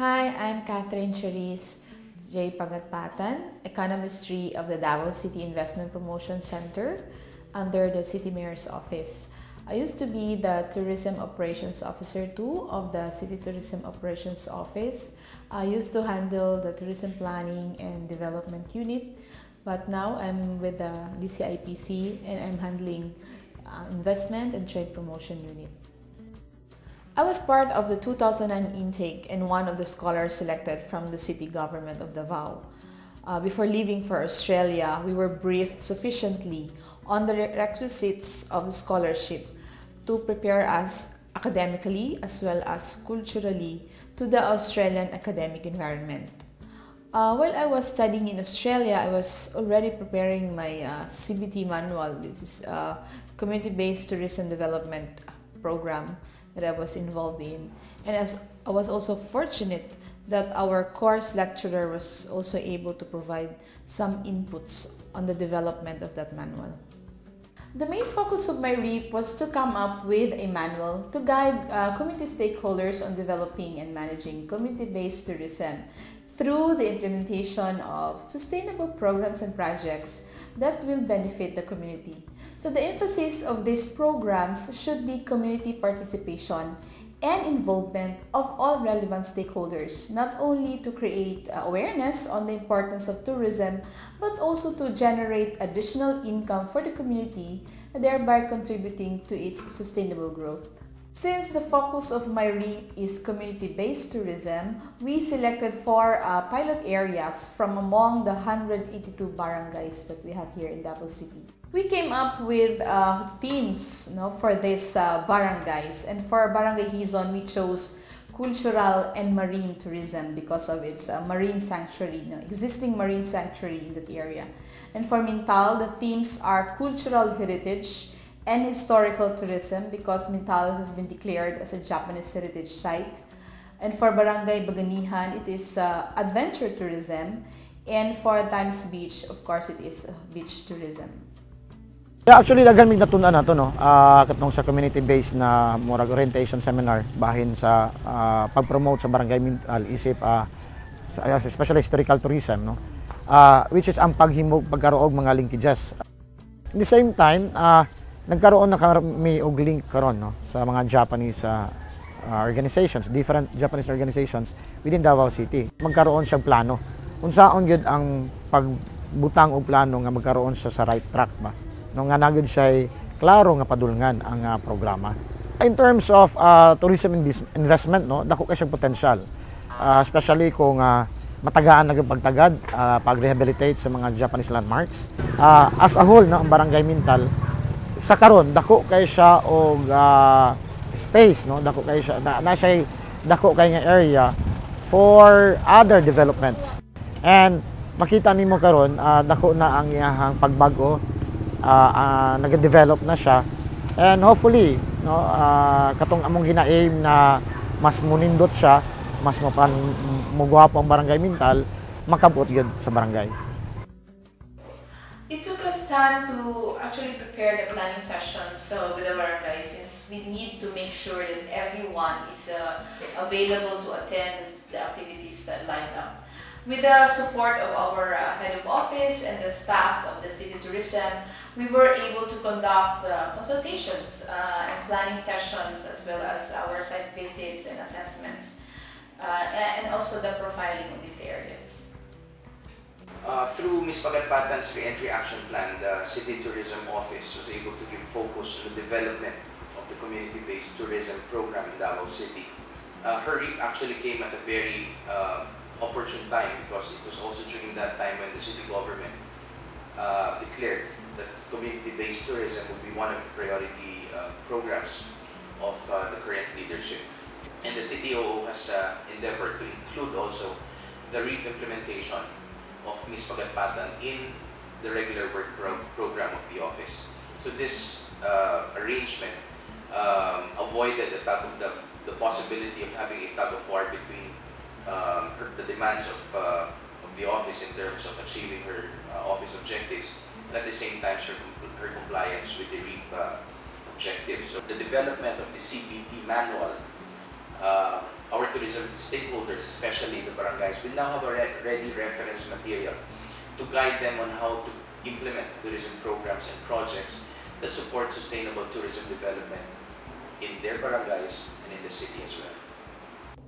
Hi, I'm Tzaris Pagatpatan, Economist of the Davao City Investment Promotion Center under the City Mayor's Office. I used to be the Tourism Operations Officer too of the City Tourism Operations Office. I used to handle the Tourism Planning and Development Unit, but now I'm with the DCIPC and I'm handling Investment and Trade Promotion Unit. I was part of the 2009 intake and one of the scholars selected from the city government of Davao. Before leaving for Australia, we were briefed sufficiently on the requisites of the scholarship to prepare us academically as well as culturally to the Australian academic environment. While I was studying in Australia, I was already preparing my CBT manual, which is a community-based tourism development program that I was involved in. And I was also fortunate that our course lecturer was also able to provide some inputs on the development of that manual. The main focus of my REAP was to come up with a manual to guide community stakeholders on developing and managing community-based tourism through the implementation of sustainable programs and projects that will benefit the community. So the emphasis of these programs should be community participation and involvement of all relevant stakeholders, not only to create awareness on the importance of tourism, but also to generate additional income for the community, thereby contributing to its sustainable growth. Since the focus of my REAP is community-based tourism, we selected 4 pilot areas from among the 182 barangays that we have here in Davao City. We came up with themes for these barangays, and for Barangay Hizon, we chose cultural and marine tourism because of its marine sanctuary, existing marine sanctuary in that area. And for Mintal, the themes are cultural heritage and historical tourism because Mintal has been declared as a Japanese heritage site. And for Barangay Baganihan, it is adventure tourism. And for Times Beach, of course, it is beach tourism. Yeah, actually, dagan mig natunan nato katong sa community-based na murag orientation seminar bahin sa pag-promote sa barangay Mintal isip especially historical tourism which is ang paghimog pagkaroog mga linkages. At the same time, nagkaroon na kami og link karon sa mga Japanese organizations, different Japanese organizations within Davao City. Magkaroon siyang plano. Unsaon gyud ang pagbutang og plano nga magkaroon siya sa right track ba? Nga nagud siya klaro nga padulngan ang programa. In terms of tourism investment, dako kay siyang potential. Especially kung matagaan na pagtagad, pag-rehabilitate sa mga Japanese landmarks. As a whole, ang Barangay Mintal, sa karon dako kay siya og space, dako kay siya dako kay nga area for other developments. And makita nimo karon dako na ang iyang pagbago, nag-develop na siya, and hopefully katong among gina-aim na mas munindot siya, mas mugwapo ang Barangay Mintal, makabot gyud sa barangay. It took us time to actually prepare the planning sessions with the barangay, since we need to make sure that everyone is available to attend the activities that line up. With the support of our head of office and the staff of the City Tourism, we were able to conduct consultations and planning sessions, as well as our site visits and assessments, and also the profiling of these areas. Through Ms. Pagatpatan's re-entry action plan, the City Tourism Office was able to give focus on the development of the community-based tourism program in Davao City. Her REAP actually came at a very opportune time, because it was also during that time when the city government declared that community-based tourism would be one of the priority programs of the current leadership. And the CTOO has endeavored to include also the REAP implementation of Ms. Pagatpatan in the regular work program of the office. So this arrangement avoided the possibility of having a tug of war between the demands of the office in terms of achieving her office objectives, and at the same time her compliance with the REAP objectives. So the development of the CBT manual Our tourism stakeholders, especially the barangays, will now have a ready reference material to guide them on how to implement tourism programs and projects that support sustainable tourism development in their barangays and in the city as well.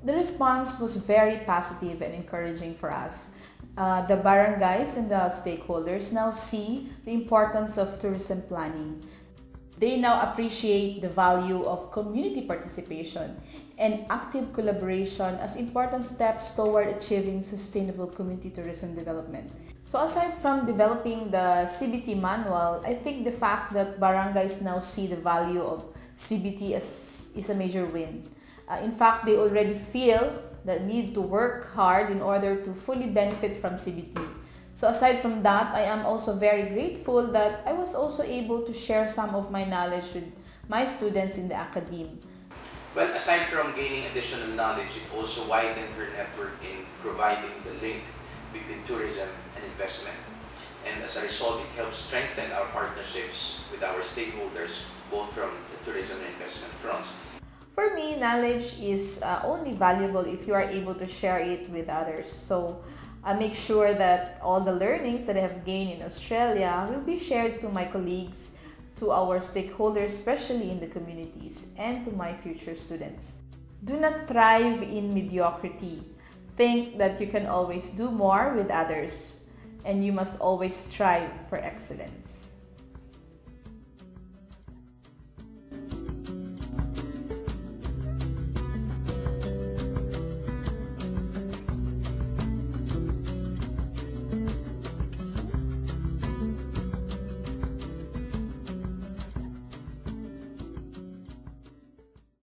The response was very positive and encouraging for us. The barangays and the stakeholders now see the importance of tourism planning. They now appreciate the value of community participation and active collaboration as important steps toward achieving sustainable community tourism development. So aside from developing the CBT manual, I think the fact that barangays now see the value of CBT is a major win. In fact, they already feel the need to work hard in order to fully benefit from CBT. So aside from that, I am also very grateful that I was also able to share some of my knowledge with my students in the academe. Well, aside from gaining additional knowledge, it also widened her network in providing the link between tourism and investment. And as a result, it helps strengthen our partnerships with our stakeholders, both from the tourism and investment fronts. For me, knowledge is only valuable if you are able to share it with others. So I make sure that all the learnings that I have gained in Australia will be shared to my colleagues, to our stakeholders, especially in the communities, and to my future students. Do not thrive in mediocrity. Think that you can always do more with others, and you must always strive for excellence.